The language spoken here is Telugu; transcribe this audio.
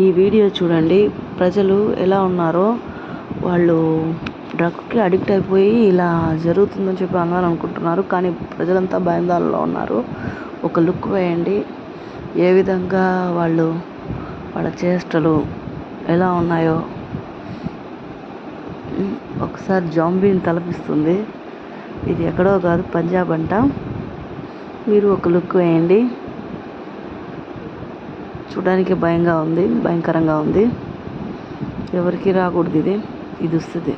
ఈ వీడియో చూడండి. ప్రజలు ఎలా ఉన్నారో, వాళ్ళు డ్రగ్కి అడిక్ట్ అయిపోయి ఇలా జరుగుతుందని చెప్పి అందరూ అనుకుంటున్నారు. కానీ ప్రజలంతా భయాందోళనలో ఉన్నారు. ఒక లుక్ వేయండి, ఏ విధంగా వాళ్ళ చేష్టలు ఎలా ఉన్నాయో. ఒకసారి జాంబీని తలపిస్తుంది. ఇది ఎక్కడో కాదు, పంజాబ్ అంట. మీరు ఒక లుక్ వేయండి. చూడడానికి భయంకరంగా ఉంది. ఎవరికి రాకూడదు ఇది దుస్థితి.